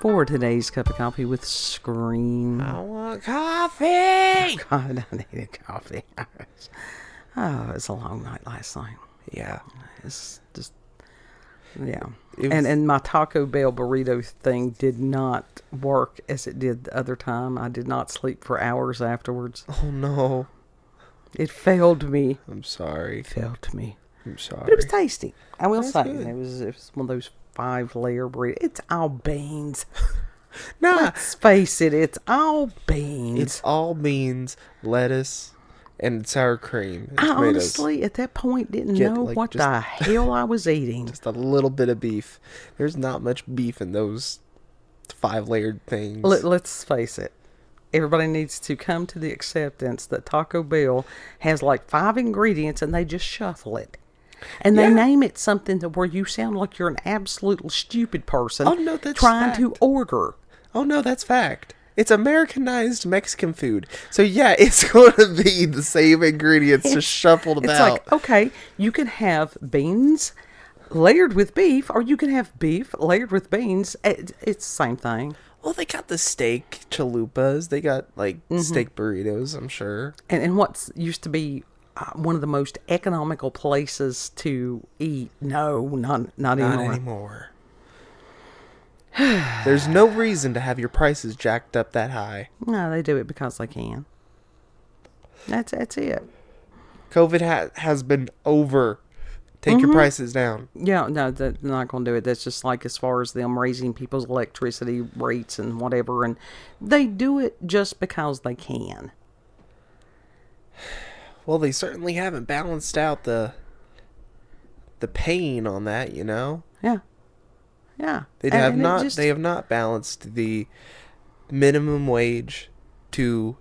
for today's cup of coffee with Scream. I want coffee! Oh, God, I needed coffee. Oh, it's a long night last night. Yeah. It's just, yeah. It was- And my Taco Bell burrito thing did not work as it did the other time. I did not sleep for hours afterwards. Oh, no. It failed me. I'm sorry. It failed me. I'm sorry. But it was tasty. I will That's say. good. It was one of those 5-layer burritos. It's all beans. Nah. Let's face it, it's all beans. It's all beans, lettuce, and sour cream. And I tomatoes. honestly, at that point, didn't Get, know like, what just- the hell I was eating. Just a little bit of beef. There's not much beef in those 5-layered things. Let's face it. Everybody needs to come to the acceptance that Taco Bell has like 5 ingredients and they just shuffle it. And they Yeah. name it something to where you sound like you're an absolutely stupid person Oh, no, that's trying to fact. order. Oh, no, that's fact. It's Americanized Mexican food. So, yeah, it's going to be the same ingredients just shuffled It's about. like, okay, you can have beans layered with beef, or you can have beef layered with beans. It's the same thing. Well, they got the steak chalupas. They got, like, steak burritos, I'm sure. And what used to be one of the most economical places to eat, no, not Not anymore. anymore. There's no reason to have your prices jacked up that high. No, they do it because they can. That's it. COVID has been over. Take your prices down. Yeah, no, they're not going to do it. That's just like as far as them raising people's electricity rates and whatever. And they do it just because they can. Well, they certainly haven't balanced out the pain on that, you know? Yeah. Yeah. They And- have and it not just- they have not balanced the minimum wage to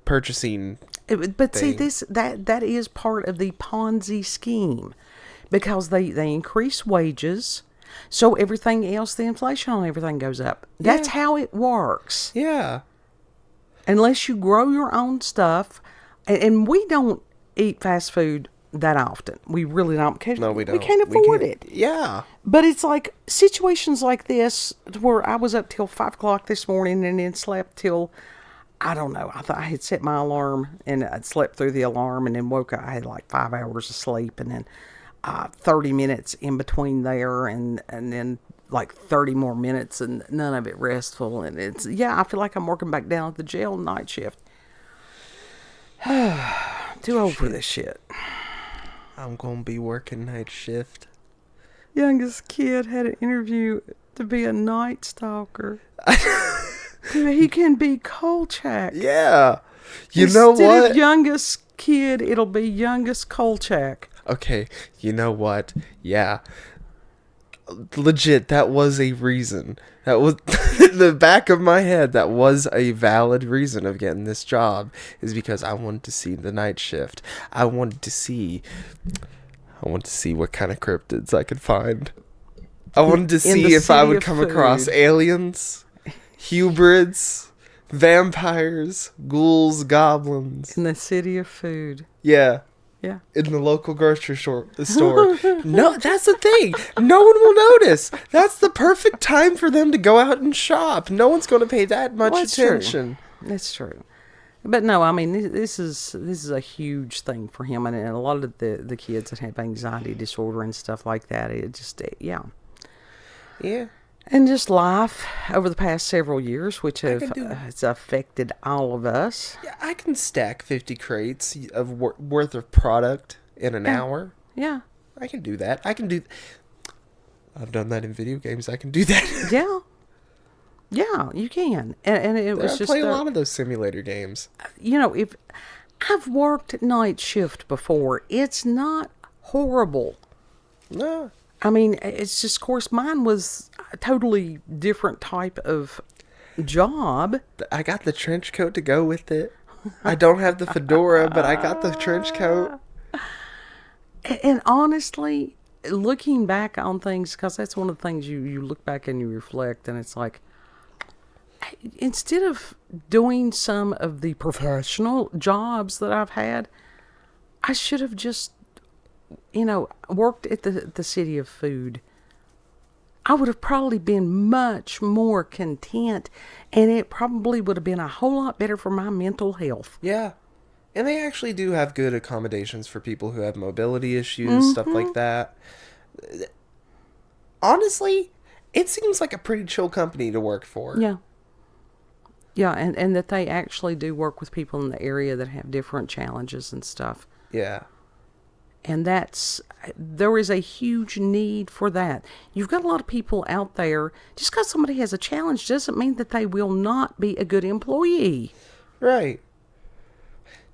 purchasing. But see, thing. that is part of the Ponzi scheme, because they increase wages, so everything else, the inflation on everything goes up. That's Yeah. how it works. Yeah. Unless you grow your own stuff, and we don't eat fast food that often. We really don't. No, we don't. We can't afford it. Yeah. But it's like situations like this where I was up till 5 o'clock this morning and then slept till, I don't know. I thought I had set my alarm and I'd slept through the alarm and then woke up. I had like 5 hours of sleep and then 30 minutes in between there and then like 30 more minutes and none of it restful. And it's, yeah, I feel like I'm working back down at the jail night shift. Too old for this shit. I'm going to be working night shift. Youngest kid had an interview to be a night stalker. He can be Kolchak. Yeah. You know Instead what? of youngest kid, it'll be youngest Kolchak. Okay, you know what? Yeah. Legit, that was a reason. That was in the back of my head. That was a valid reason of getting this job, is because I wanted to see the night shift. I wanted to see what kind of cryptids I could find. I wanted to In see the if I city would of come across food. aliens, hybrids, vampires, ghouls, goblins. In the city of food. Yeah. Yeah. In the local grocery store. No, that's the thing. No one will notice. That's the perfect time for them to go out and shop. No one's going to pay that much Well, that's true. attention. That's true. But no, I mean, this is a huge thing for him. And a lot of the kids that have anxiety disorder and stuff like that, yeah. Yeah. And just life over the past several years, which have can do- has affected all of us. Yeah, I can stack 50 crates of worth of product in an hour. Yeah. I can do that. I've done that in video games. I can do that. Yeah. Yeah, you can. And it was I just play a lot of those simulator games. you know, if I've worked night shift before, it's not horrible. No. I mean, it's just, of course, mine was a totally different type of job. I got the trench coat to go with it. I don't have the fedora, but I got the trench coat. And honestly, looking back on things, because that's one of the things you look back and you reflect, and it's like, instead of doing some of the professional jobs that I've had, I should have just, worked at the City of Food I would have probably been much more content, and it probably would have been a whole lot better for my mental health. Yeah. And they actually do have good accommodations for people who have mobility issues, stuff like that. Honestly, it seems like a pretty chill company to work for. Yeah. Yeah, and that they actually do work with people in the area that have different challenges and stuff. Yeah. And there is a huge need for that. You've got a lot of people out there, just because somebody has a challenge doesn't mean that they will not be a good employee. Right.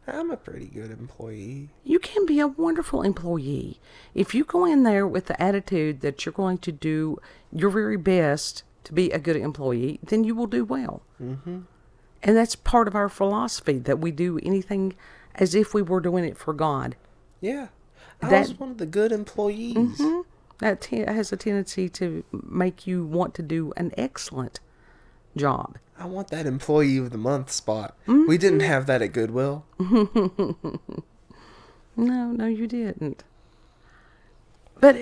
I'm a pretty good employee. You can be a wonderful employee. If you go in there with the attitude that you're going to do your very best to be a good employee, then you will do well. Mm-hmm. And that's part of our philosophy, that we do anything as if we were doing it for God. Yeah. I was one of the good employees. Mm-hmm. That has a tendency to make you want to do an excellent job. I want that employee of the month spot. Mm-hmm. We didn't have that at Goodwill. No, you didn't. But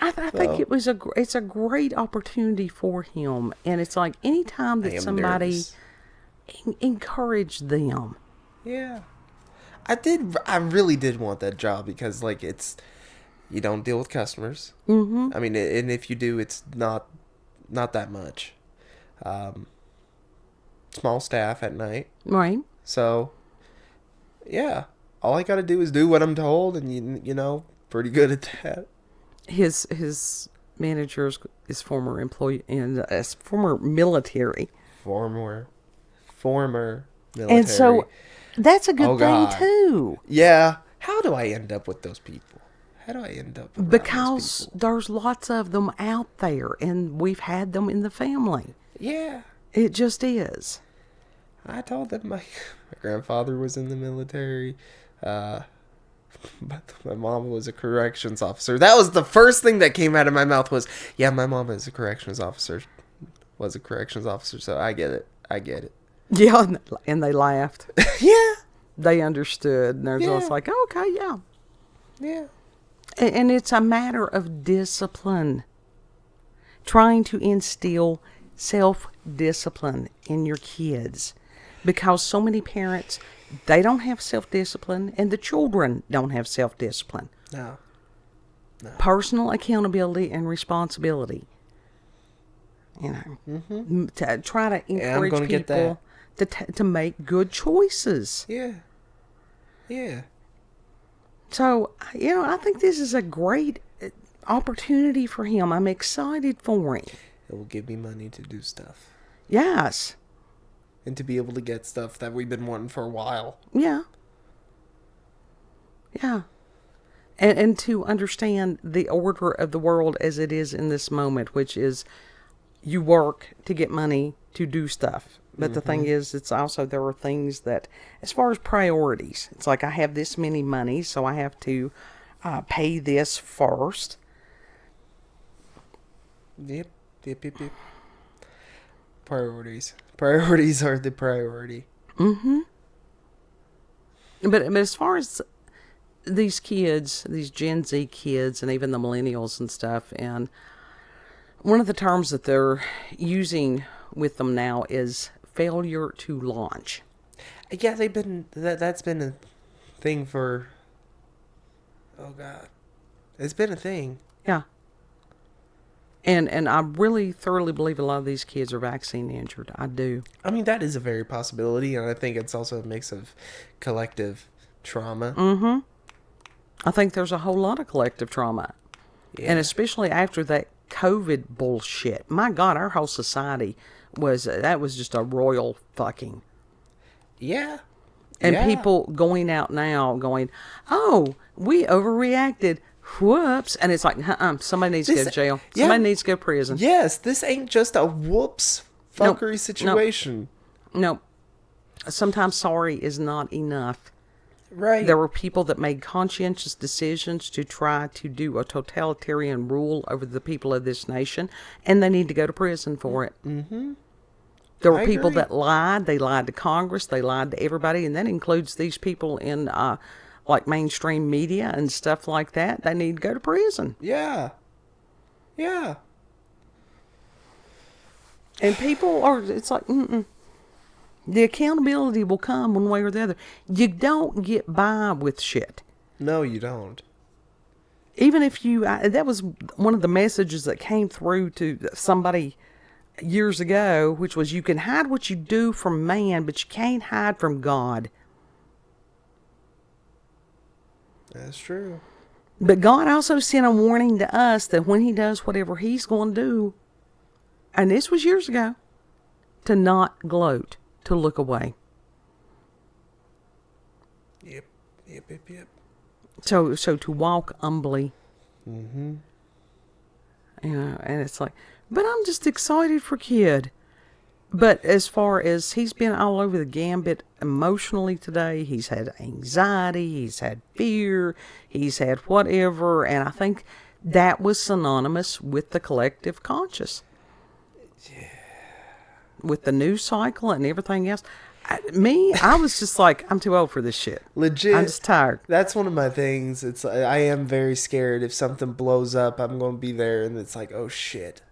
I think it's a great opportunity for him, and it's like anytime that somebody encourage them. Yeah, I really did want that job because like you don't deal with customers. Mm-hmm. I mean, and if you do, it's not that much. Small staff at night. Right. So, yeah, all I got to do is do what I'm told, and you know, pretty good at that. His manager is former employee and former military. Former military. And so that's a good thing too. Yeah. How do I end up with those people? How do I end up around because those people? There's lots of them out there, and we've had them in the family. Yeah. It just is. I told them my grandfather was in the military. But my mom was a corrections officer. That was the first thing that came out of my mouth was, yeah, my mom is a corrections officer. Was a corrections officer, so I get it. Yeah, and they laughed. Yeah. They understood. And they're just like, oh, okay, yeah. Yeah. And it's a matter of discipline. Trying to instill self-discipline in your kids. Because so many parents, they don't have self-discipline, and the children don't have self-discipline. No. Personal accountability and responsibility. You know, to try to encourage people to make good choices. Yeah. Yeah. So, you know, I think this is a great opportunity for him. I'm excited for him. It will give me money to do stuff. Yes. And to be able to get stuff that we've been wanting for a while. Yeah. Yeah. And to understand the order of the world as it is in this moment, which is you work to get money to do stuff. But the thing is, it's also, there are things that, as far as priorities, it's like I have this many money, so I have to pay this first. Yep. Priorities. Priorities are the priority. Mm-hmm. But as far as these kids, these Gen Z kids, and even the millennials and stuff, and one of the terms that they're using with them now is failure to launch. Yeah, that's been a thing for, oh God, it's been a thing. Yeah. And I really thoroughly believe a lot of these kids are vaccine injured. I do. I mean, that is a very possibility, and I think it's also a mix of collective trauma. Mm-hmm. I think there's a whole lot of collective trauma. Yeah. And especially after that COVID bullshit. My God, our whole society was just a royal fucking. Yeah. And people going out now going, oh, we overreacted. Whoops. And it's like, somebody needs to go to jail. Somebody needs to go to prison. Yes, this ain't just a whoops fuckery situation. Nope. Sometimes sorry is not enough. Right. There were people that made conscientious decisions to try to do a totalitarian rule over the people of this nation, and they need to go to prison for it. Mm-hmm. There were people that lied. They lied to Congress. They lied to everybody, and that includes these people in like mainstream media and stuff like that. They need to go to prison. Yeah. Yeah. And people are, it's like, the accountability will come one way or the other. You don't get by with shit. No, you don't. Even if that was one of the messages that came through to somebody years ago, which was you can hide what you do from man, but you can't hide from God. That's true. But God also sent a warning to us that when he does whatever he's going to do, and this was years ago, to not gloat, to look away. Yep. So to walk humbly. Mm-hmm. And it's like, but I'm just excited for kid. But as far as he's been all over the gambit emotionally today, he's had anxiety, he's had fear, he's had whatever, and I think that was synonymous with the collective conscious. Yeah. With the news cycle and everything else. I was just like, I'm too old for this shit. Legit. I'm just tired. That's one of my things. I am very scared if something blows up, I'm going to be there, and it's like, oh shit.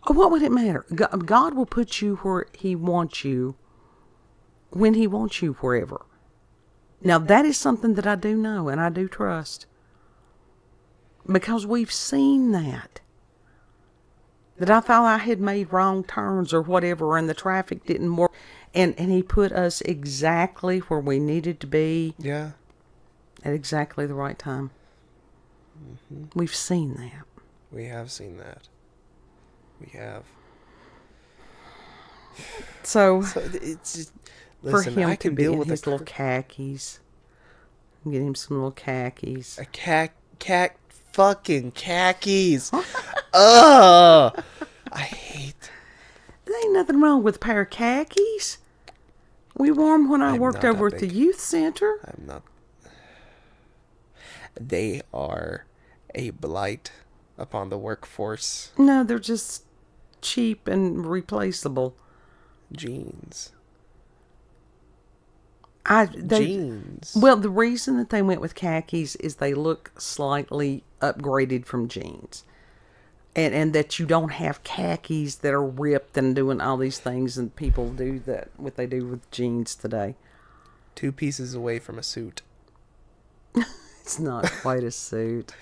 What would it matter? God will put you where he wants you, when he wants you, wherever. Now, that is something that I do know and I do trust. Because we've seen that. That I thought I had made wrong turns or whatever and the traffic didn't work. And he put us exactly where we needed to be. Yeah. At exactly the right time. Mm-hmm. We've seen that. We have seen that. We have. So it's just, listen, for him to be in his little khakis. Get him some little khakis. Fucking khakis. Ugh. I hate. There ain't nothing wrong with a pair of khakis. We wore them when I worked over at the youth center. I'm not. They are a blight upon the workforce. No, they're just cheap and replaceable. Jeans. Jeans. Well, the reason that they went with khakis is they look slightly upgraded from jeans. And that you don't have khakis that are ripped and doing all these things, and people do that, what they do with jeans today. 2 pieces away from a suit. It's not quite a suit.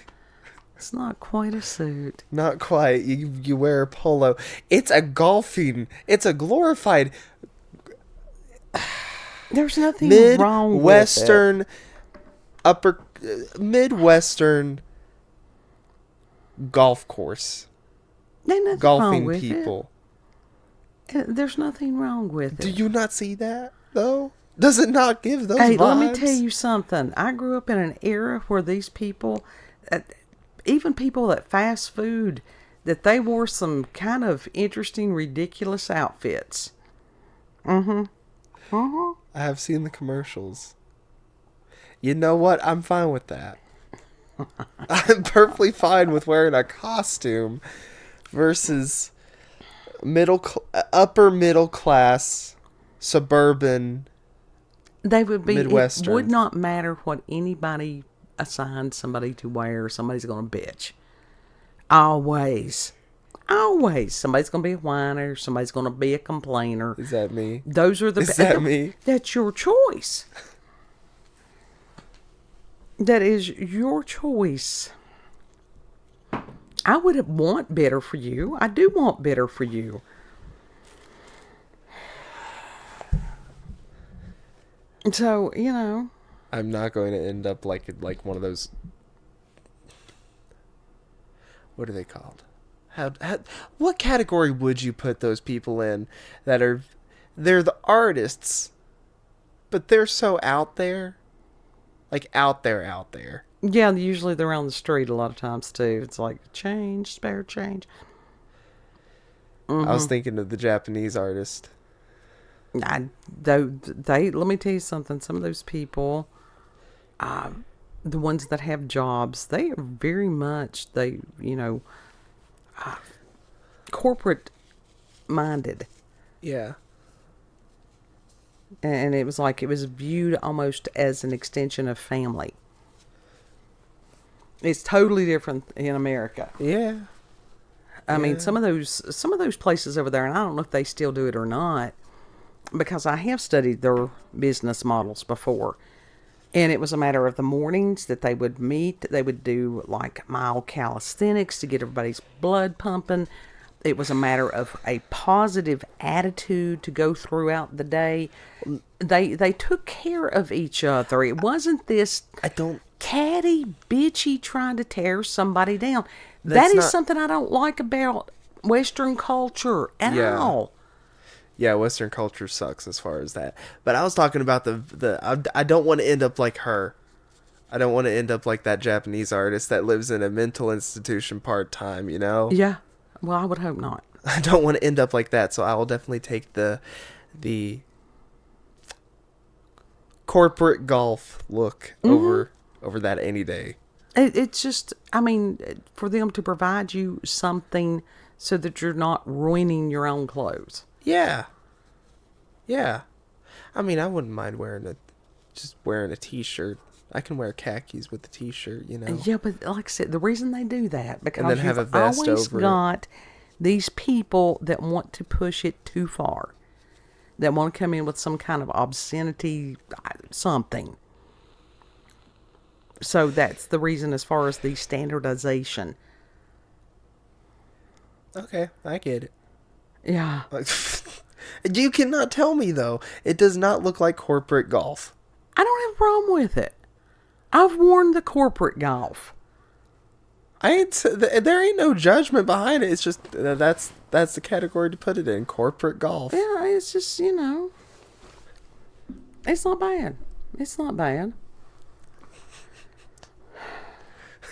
It's not quite a suit. Not quite. You wear a polo. It's a glorified... There's nothing wrong with it. Midwestern golf course. There's nothing golfing wrong with people. There's nothing wrong with it. Do you not see that, though? Does it not give those vibes? Let me tell you something. I grew up in an era where these people, even people at fast food, that they wore some kind of interesting, ridiculous outfits. Mm-hmm. Uh-huh. I have seen the commercials. You know what? I'm fine with that. I'm perfectly fine with wearing a costume versus upper middle class suburban. They would be Midwestern. It would not matter what anybody assigned somebody to wear. Somebody's going to bitch. Always. Somebody's going to be a whiner. Somebody's going to be a complainer. Is that me? Is that me? That's your choice. That is your choice. I would want better for you. I do want better for you. So, I'm not going to end up like one of those... What are they called? What category would you put those people in they're the artists, but they're so out there? Like out there. Yeah, usually they're on the street a lot of times too. It's like spare change. Mm-hmm. I was thinking of the Japanese artist. Let me tell you something. Some of those people, the ones that have jobs, they are very much, corporate minded. Yeah. And it was viewed almost as an extension of family. It's totally different in America. Yeah. I mean, some of those places over there, and I don't know if they still do it or not, because I have studied their business models before. And it was a matter of the mornings that they would meet. They would do like mild calisthenics to get everybody's blood pumping. It was a matter of a positive attitude to go throughout the day. They took care of each other. It wasn't this catty, bitchy trying to tear somebody down. That is something I don't like about Western culture at all. Yeah, Western culture sucks as far as that. But I was talking about I don't want to end up like her. I don't want to end up like that Japanese artist that lives in a mental institution part-time, you know? Yeah. Well, I would hope not. I don't want to end up like that, so I will definitely take the corporate golf look over that any day. It's just, I mean, for them to provide you something so that you're not ruining your own clothes. Yeah. Yeah. I mean, I wouldn't mind wearing a t-shirt. I can wear khakis with the t-shirt, you know. Yeah, but like I said, the reason they do that, because then have a vest always over got these people that want to push it too far. That want to come in with some kind of obscenity, something. So that's the reason as far as the standardization. Okay, I get it. Yeah. You cannot tell me, though. It does not look like corporate golf. I don't have a problem with it. I've worn the corporate golf. There ain't no judgment behind it. It's just that's the category to put it in, corporate golf. Yeah, it's just, you know, it's not bad. It's not bad.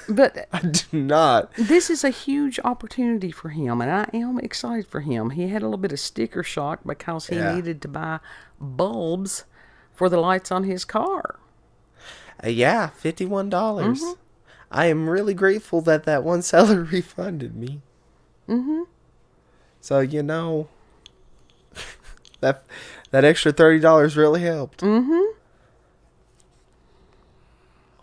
But I do not. This is a huge opportunity for him, and I am excited for him. He had a little bit of sticker shock because he needed to buy bulbs for the lights on his car. Yeah, $51. Mm-hmm. I am really grateful that one seller refunded me. Mm-hmm. So, you know, that extra $30 really helped. Mm-hmm.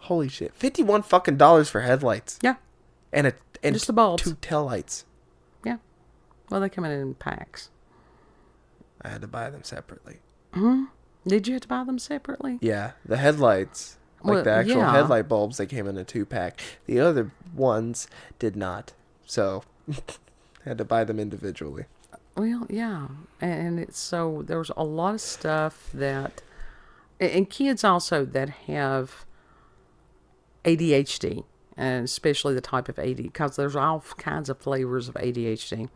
Holy shit. $51 fucking dollars for headlights. Yeah. And just the bulbs. 2 taillights. Yeah. Well, they come in packs. I had to buy them separately. Hmm. Did you have to buy them separately? Yeah. The headlights, like the actual headlight bulbs, they came in a 2-pack. The other ones did not. So, had to buy them individually. Well, yeah. And it's so, there's a lot of stuff that, and kids also that have ADHD, and especially the type of ADHD, because there's all kinds of flavors of ADHD,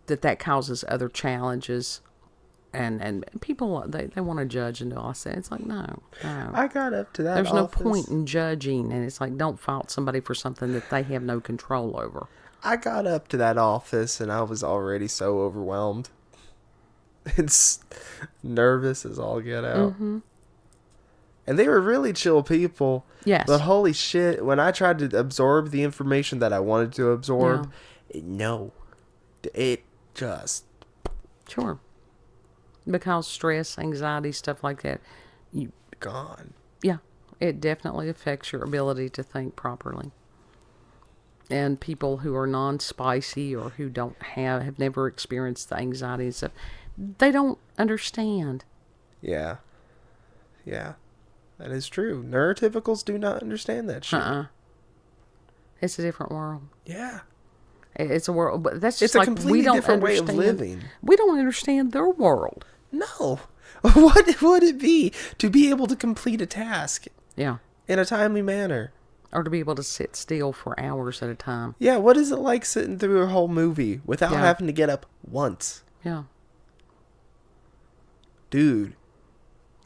that causes other challenges, and people, they want to judge and all that. It's like, no. I got up to that There's office. no point in judging, and it's like, don't fault somebody for something that they have no control over. I got up to that office, and I was already so overwhelmed. It's nervous as all get out. Mm-hmm. And they were really chill people. Yes. But holy shit, when I tried to absorb the information that I wanted to absorb, it just... Sure. Because stress, anxiety, stuff like that, gone. Yeah, it definitely affects your ability to think properly. And people who are non-spicy or who don't have never experienced the anxiety and stuff, they don't understand. Yeah. Yeah. That is true. Neurotypicals do not understand that shit. It's a different world. Yeah. It's a world, but that's just it's like a completely we don't different understand. way of living. We don't understand their world. No. What would it be to be able to complete a task? Yeah. In a timely manner? Or to be able to sit still for hours at a time. Yeah, what is it like sitting through a whole movie without having to get up once? Yeah. Dude.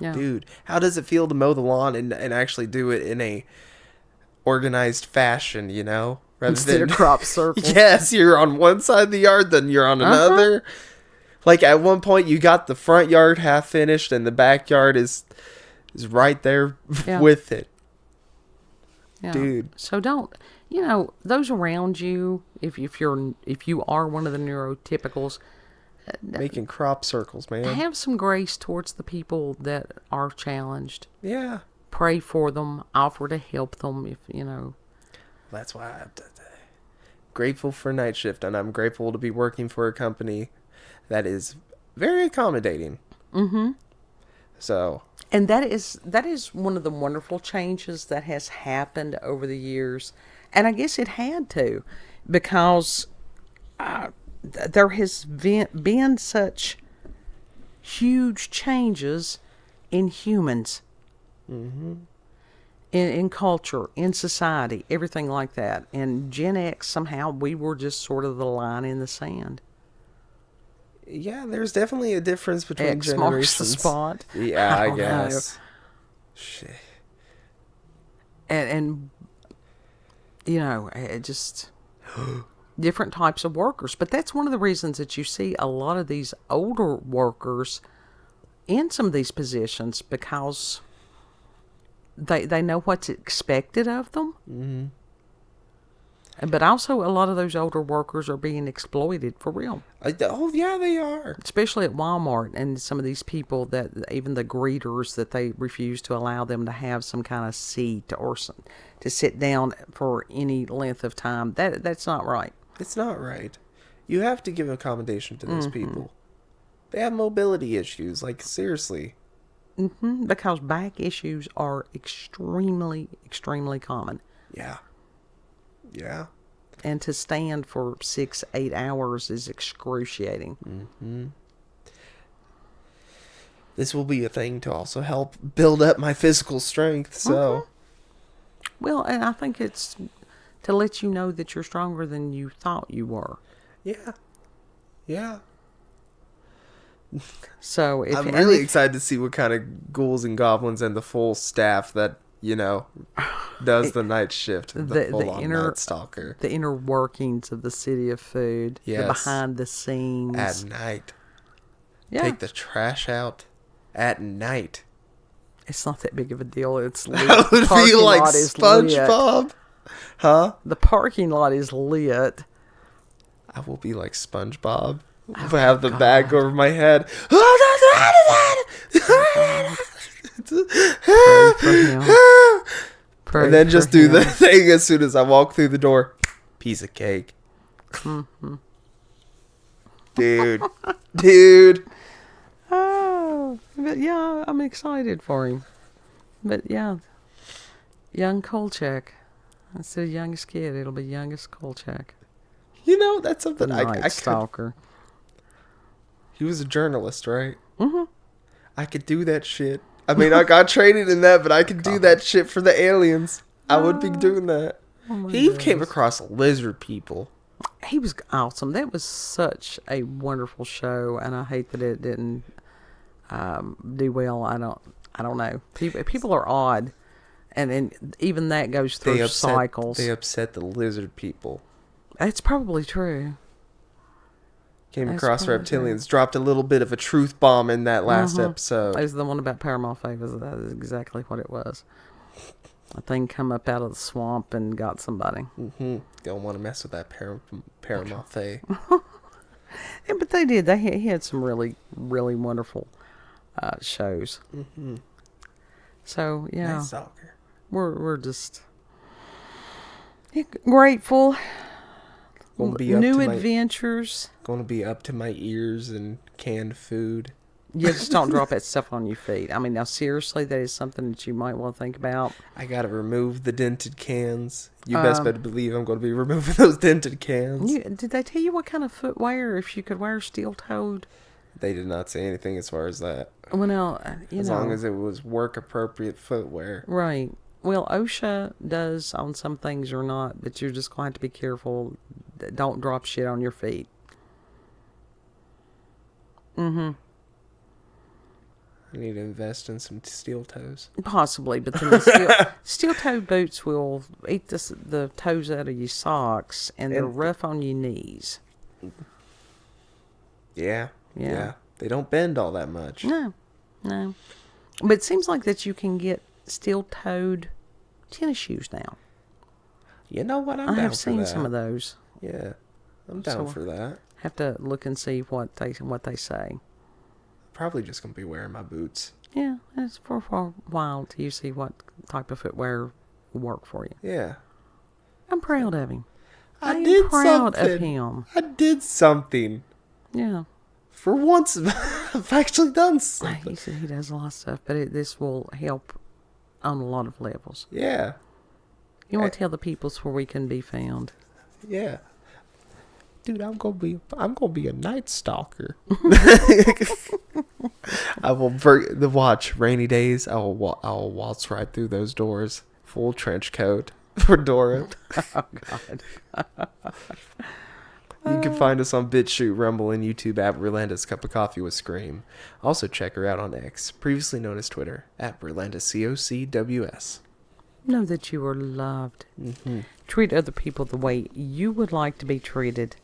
Yeah. Dude, how does it feel to mow the lawn and actually do it in a organized fashion, you know? Instead of crop circles. Yes, you're on one side of the yard, then you're on another. Like at one point you got the front yard half finished and the backyard is right there with it. Yeah. Dude. So don't, those around you, if you are one of the neurotypicals, making crop circles, man. have some grace towards the people that are challenged. Yeah. pray for them, offer to help them if, That's why I'm grateful for night shift, and I'm grateful to be working for a company that is very accommodating. Mm-hmm. So. And that is one of the wonderful changes that has happened over the years. And I guess it had to, because there has been such huge changes in humans, Mm-hmm. in culture, in society, everything like that. And Gen X, somehow, we were just sort of the line in the sand. Yeah, there's definitely a difference between X generations. marks the spot. Yeah, I don't know. guess. Shit. And it just different types of workers. But that's one of the reasons that you see a lot of these older workers in some of these positions, because they know what's expected of them. Mm-hmm. But also, a lot of those older workers are being exploited for real. Oh, yeah, they are. Especially at Walmart, and some of these people that, even the greeters, that they refuse to allow them to have some kind of seat or to sit down for any length of time. That's not right. It's not right. You have to give accommodation to those Mm-hmm. people. They have mobility issues, like, seriously. Mm-hmm. Because back issues are extremely, extremely common. Yeah. Yeah. And to stand for 6-8 hours is excruciating. Mm-hmm. This will be a thing to also help build up my physical strength, so. Mm-hmm. Well, and I think it's to let you know that you're stronger than you thought you were. Yeah. Yeah. So if I'm really excited to see what kind of ghouls and goblins and the full staff that, does the night shift. The full-on Night Stalker. The inner workings of the City of Food. Yes. The behind the scenes. At night. Yeah. Take the trash out at night. It's not that big of a deal. It's lit. That would be like SpongeBob. Huh? The parking lot is lit. I will be like SpongeBob. I have the bag over my head. Oh, Pray for him. Pray and then for just do him. the thing as soon as I walk through the door. Piece of cake. Mm-hmm. Dude. Oh, but yeah, I'm excited for him. But yeah, young Kolchak. Instead of youngest kid, it'll be youngest Kolchak. That's something The I Night could. Stalker. He was a journalist, right? Mm-hmm. I could do that shit. I mean, I got training in that, but I could do that shit for the aliens. I would be doing that. Oh He even came across lizard people. He was awesome. That was such a wonderful show, and I hate that it didn't do well. I don't know. People are odd, and even that goes through cycles. They upset the lizard people. It's probably true. Came That's across probably reptilians. Dropped a little bit of a truth bomb in that last episode. It was the one about Paramorphe. That is exactly what it was. A thing come up out of the swamp and got somebody. Mm-hmm. Don't want to mess with that Paramorphe. Yeah, but they did. He had some really, really wonderful shows. Mm-hmm. So yeah, Night Stalker. we're just grateful. New adventures. Going to be up to my ears in canned food. Yeah, just don't drop that stuff on your feet. I mean, now seriously, that is something that you might want to think about. I got to remove the dented cans. You best better believe I'm going to be removing those dented cans. Did they tell you what kind of footwear, if you could wear steel-toed? They did not say anything as far as that. Well, now, as long as it was work-appropriate footwear. Right. Well, OSHA does on some things or not, but you're just going to have to be careful. Don't drop shit on your feet. Mm-hmm. I need to invest in some steel toes. Possibly, but then the steel-toed boots will eat the toes out of your socks, and they're rough on your knees. Yeah. They don't bend all that much. No. But it seems like that you can get steel-toed tennis shoes now. You know what? I have seen some of those. Yeah, I'm down for that. Have to look and see what they say. probably just gonna be wearing my boots. Yeah, it's for a while till you see what type of footwear will work for you. Yeah. I'm proud of him. I am did proud something. of him. I did something. Yeah. For once, I've actually done something. He said he does a lot of stuff, but this will help on a lot of levels. Yeah. You want to tell the peoples where we can be found? Yeah. Dude, I'm gonna be a night stalker. I will bring the watch. Rainy days, I will waltz right through those doors, full trench coat for Dora. Oh God. You can find us on BitChute, Rumble, and YouTube at Berlanda's Cup of Coffee with Scream. Also check her out on X, previously known as Twitter, at Berlanda COCWS. Know that you are loved. Mm-hmm. Treat other people the way you would like to be treated.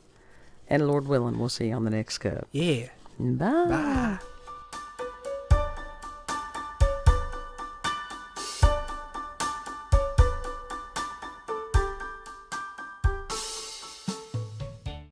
And Lord willing, we'll see you on the next cup. Yeah. Bye. Bye.